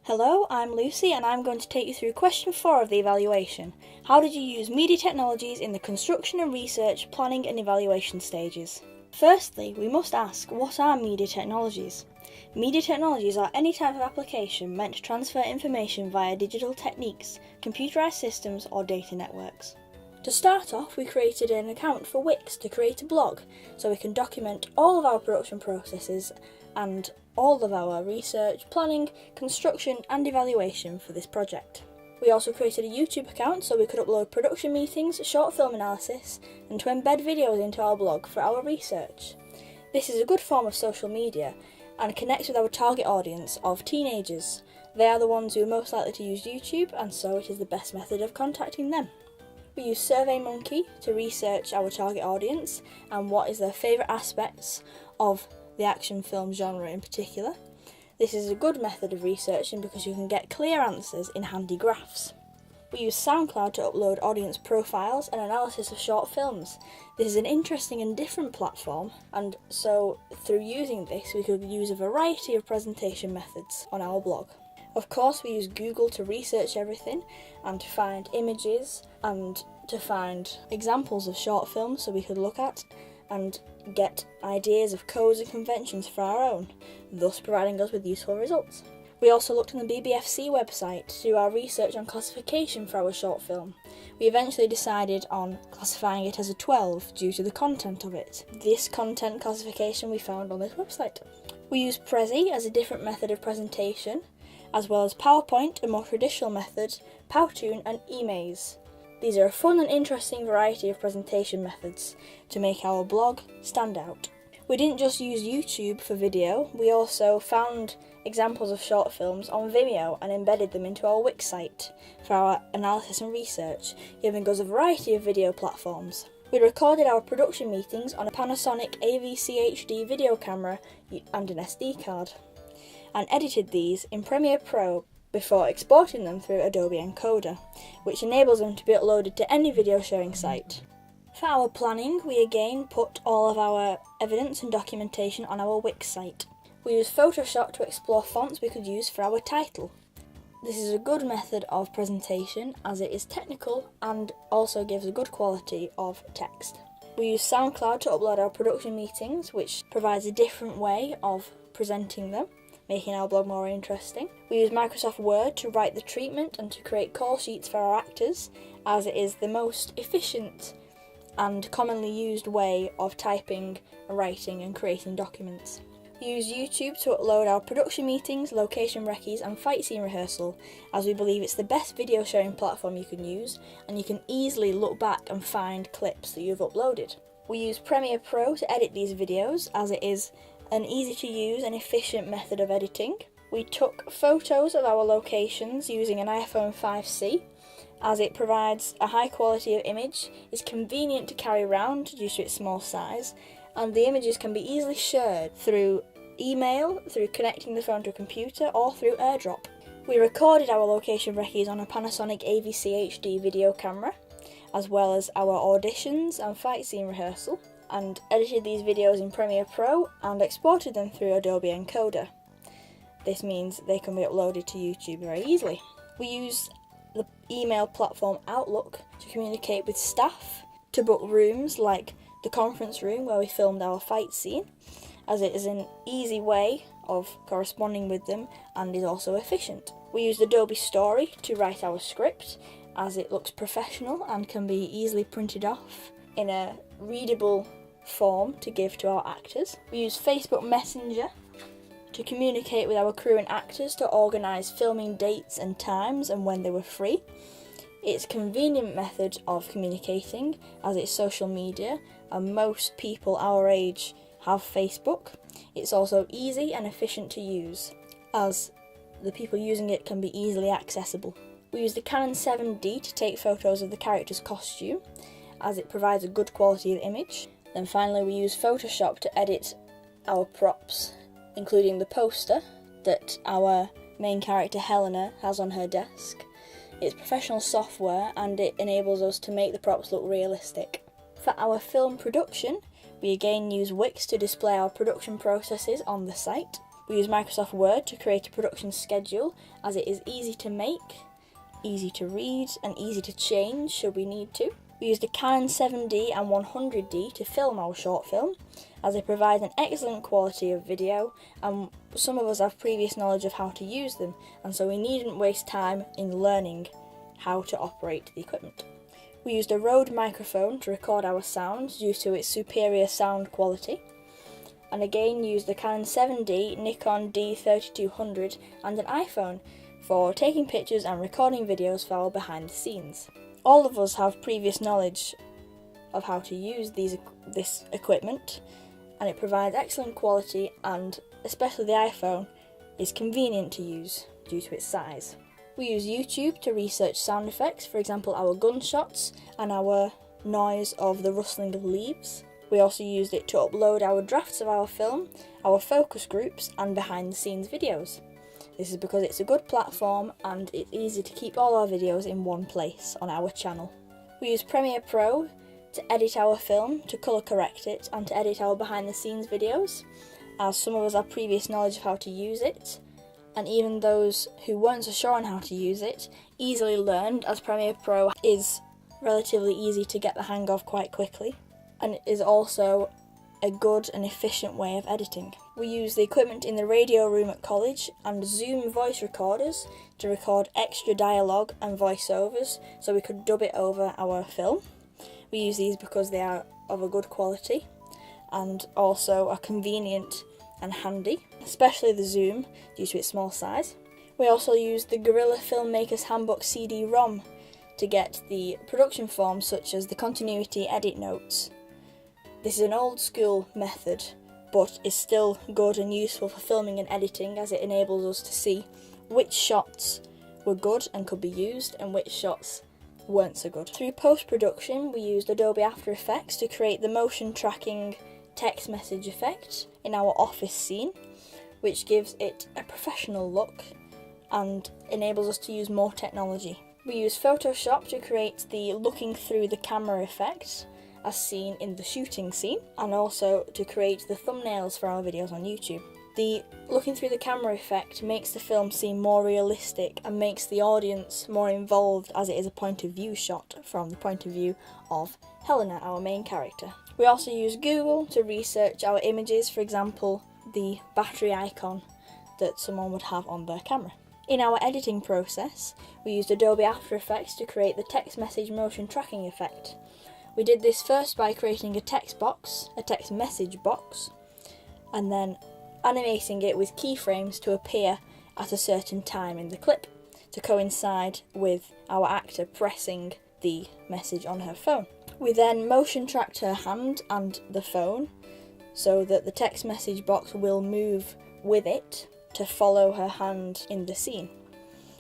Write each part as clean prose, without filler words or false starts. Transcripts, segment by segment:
Hello, I'm Lucy and I'm going to take you through question 4 of the evaluation. How did you use media technologies in the construction and research, planning and evaluation stages? Firstly, we must ask, what are media technologies? Media technologies are any type of application meant to transfer information via digital techniques, computerized systems or data networks. To start off, we created an account for Wix to create a blog so we can document all of our production processes and all of our research, planning, construction and evaluation for this project. We also created a YouTube account so we could upload production meetings, short film analysis and to embed videos into our blog for our research. This is a good form of social media and connects with our target audience of teenagers. They are the ones who are most likely to use YouTube and so it is the best method of contacting them. We use SurveyMonkey to research our target audience and what is their favourite aspects of the action film genre in particular. This is a good method of researching because you can get clear answers in handy graphs. We use SoundCloud to upload audience profiles and analysis of short films. This is an interesting and different platform, and so through using this we could use a variety of presentation methods on our blog. Of course, we use Google to research everything and to find images and to find examples of short films so we could look at and get ideas of codes and conventions for our own, thus providing us with useful results. We also looked on the BBFC website to do our research on classification for our short film. We eventually decided on classifying it as a 12 due to the content of it. This content classification we found on this website. We used Prezi as a different method of presentation, as well as PowerPoint, a more traditional method, Powtoon and eMaze. These are a fun and interesting variety of presentation methods to make our blog stand out. We didn't just use YouTube for video, we also found examples of short films on Vimeo and embedded them into our Wix site for our analysis and research, giving us a variety of video platforms. We recorded our production meetings on a Panasonic AVC-HD video camera and an SD card, and edited these in Premiere Pro before exporting them through Adobe Encoder, which enables them to be uploaded to any video sharing site. For our planning, we again put all of our evidence and documentation on our Wix site. We used Photoshop to explore fonts we could use for our title. This is a good method of presentation as it is technical and also gives a good quality of text. We use SoundCloud to upload our production meetings, which provides a different way of presenting them, making our blog more interesting. We use Microsoft Word to write the treatment and to create call sheets for our actors, as it is the most efficient and commonly used way of typing, writing and creating documents. We use YouTube to upload our production meetings, location recce's and fight scene rehearsal, as we believe it's the best video sharing platform you can use and you can easily look back and find clips that you've uploaded. We use Premiere Pro to edit these videos, as it is an easy to use and efficient method of editing. We took photos of our locations using an iPhone 5C, as it provides a high quality of image, is convenient to carry around due to its small size, and the images can be easily shared through email, through connecting the phone to a computer or through AirDrop. We recorded our location recce's on a Panasonic AVC-HD video camera, as well as our auditions and fight scene rehearsal, and edited these videos in Premiere Pro and exported them through Adobe Encoder. This means they can be uploaded to YouTube very easily. We use the email platform Outlook to communicate with staff, to book rooms like the conference room where we filmed our fight scene, as it is an easy way of corresponding with them and is also efficient. We used Adobe Story to write our script, as it looks professional and can be easily printed off in a readable form to give to our actors. We use Facebook Messenger to communicate with our crew and actors to organise filming dates and times and when they were free. It's a convenient method of communicating as it's social media and most people our age have Facebook. It's also easy and efficient to use as the people using it can be easily accessible. We use the Canon 7D to take photos of the character's costume, as it provides a good quality of image. Then finally we use Photoshop to edit our props, including the poster that our main character Helena has on her desk. It's professional software and it enables us to make the props look realistic. For our film production, we again use Wix to display our production processes on the site. We use Microsoft Word to create a production schedule, as it is easy to make, easy to read, and easy to change should we need to. We used a Canon 7D and 100D to film our short film, as they provide an excellent quality of video, and some of us have previous knowledge of how to use them, and so we needn't waste time in learning how to operate the equipment. We used a Rode microphone to record our sound due to its superior sound quality, and again used the Canon 7D, Nikon D3200 and an iPhone for taking pictures and recording videos for our behind the scenes. All of us have previous knowledge of how to use this equipment, and it provides excellent quality, and especially the iPhone is convenient to use due to its size. We use YouTube to research sound effects, for example our gunshots and our noise of the rustling of leaves. We also used it to upload our drafts of our film, our focus groups and behind the scenes videos. This is because it's a good platform and it's easy to keep all our videos in one place on our channel. We use Premiere Pro to edit our film, to colour correct it, and to edit our behind the scenes videos, as some of us have previous knowledge of how to use it, and even those who weren't so sure on how to use it easily learned, as Premiere Pro is relatively easy to get the hang of quite quickly, and it is also a good and efficient way of editing. We use the equipment in the radio room at college and Zoom voice recorders to record extra dialogue and voiceovers so we could dub it over our film. We use these because they are of a good quality and also are convenient and handy, especially the Zoom due to its small size. We also use the Guerrilla Filmmakers Handbook CD-ROM to get the production forms such as the continuity edit notes. This is an old school method, but is still good and useful for filming and editing, as it enables us to see which shots were good and could be used and which shots weren't so good. Through post-production, we used Adobe After Effects to create the motion tracking text message effect in our office scene, which gives it a professional look and enables us to use more technology. We use Photoshop to create the looking through the camera effect, as seen in the shooting scene, and also to create the thumbnails for our videos on YouTube. The looking through the camera effect makes the film seem more realistic and makes the audience more involved, as it is a point of view shot from the point of view of Helena, our main character. We also use Google to research our images, for example the battery icon that someone would have on their camera. In our editing process, we used Adobe After Effects to create the text message motion tracking effect. We did this first by creating a text message box, and then animating it with keyframes to appear at a certain time in the clip to coincide with our actor pressing the message on her phone. We then motion tracked her hand and the phone so that the text message box will move with it to follow her hand in the scene.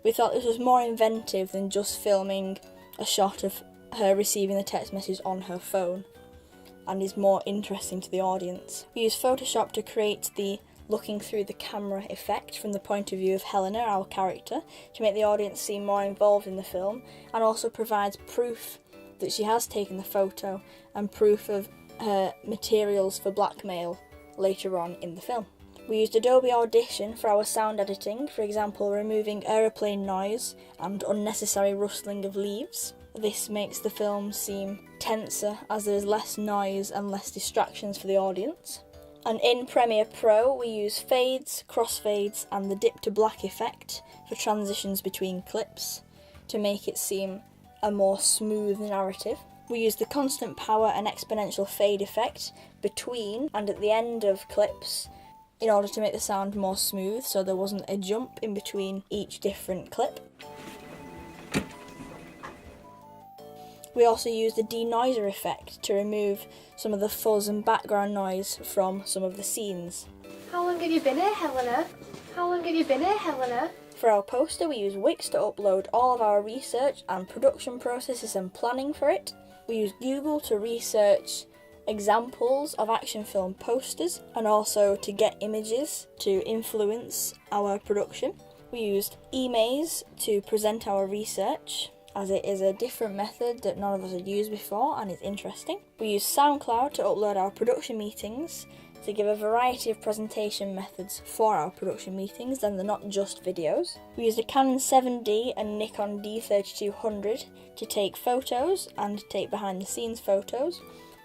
We thought this was more inventive than just filming a shot of her receiving the text message on her phone, and is more interesting to the audience. We used Photoshop to create the looking through the camera effect from the point of view of Helena, our character, to make the audience seem more involved in the film, and also provides proof that she has taken the photo and proof of her materials for blackmail later on in the film. We used Adobe Audition for our sound editing, for example removing aeroplane noise and unnecessary rustling of leaves. This makes the film seem tenser, as there is less noise and less distractions for the audience. And in Premiere Pro we use fades, crossfades and the dip to black effect for transitions between clips to make it seem a more smooth narrative. We use the constant power and exponential fade effect between and at the end of clips in order to make the sound more smooth, so there wasn't a jump in between each different clip. We also used the denoiser effect to remove some of the fuzz and background noise from some of the scenes. How long have you been here, Helena? How long have you been here, Helena? For our poster, we use Wix to upload all of our research and production processes and planning for it. We used Google to research examples of action film posters and also to get images to influence our production. We used eMaze to present our research, as it is a different method that none of us had used before and is interesting. We used SoundCloud to upload our production meetings to give a variety of presentation methods for our production meetings, then they're not just videos. We used a Canon 7D and Nikon D3200 to take photos and take behind the scenes photos,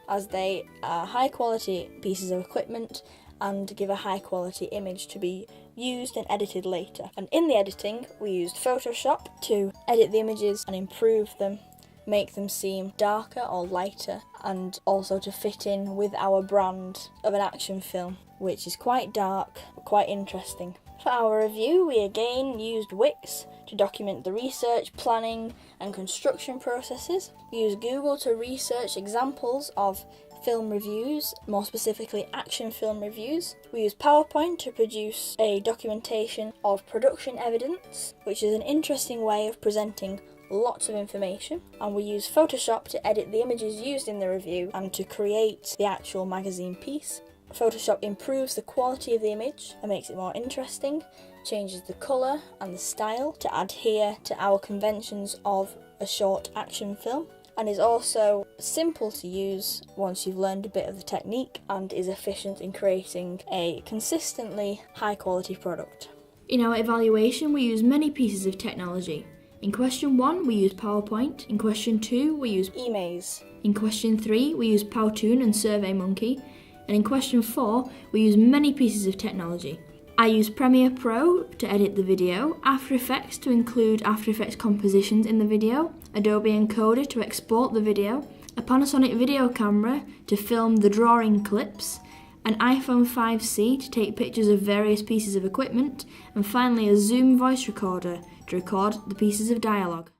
as they are high quality pieces of equipment and give a high quality image to be used and edited later. And in the editing, we used Photoshop to edit the images and improve them, make them seem darker or lighter, and also to fit in with our brand of an action film, which is quite dark but quite interesting. For our review, we again used Wix to document the research, planning and construction processes. We used Google to research examples of film reviews, more specifically action film reviews. We used PowerPoint to produce a documentation of production evidence, which is an interesting way of presenting lots of information. And we used Photoshop to edit the images used in the review and to create the actual magazine piece. Photoshop improves the quality of the image and makes it more interesting, changes the colour and the style to adhere to our conventions of a short action film, and is also simple to use once you've learned a bit of the technique, and is efficient in creating a consistently high quality product. In our evaluation, we use many pieces of technology. In question 1, we use PowerPoint. In question 2, we use eMaze. In question 3, we use Powtoon and SurveyMonkey. And in question 4, we use many pieces of technology. I use Premiere Pro to edit the video, After Effects to include After Effects compositions in the video, Adobe Encoder to export the video, a Panasonic video camera to film the drawing clips, an iPhone 5C to take pictures of various pieces of equipment, and finally a Zoom voice recorder to record the pieces of dialogue.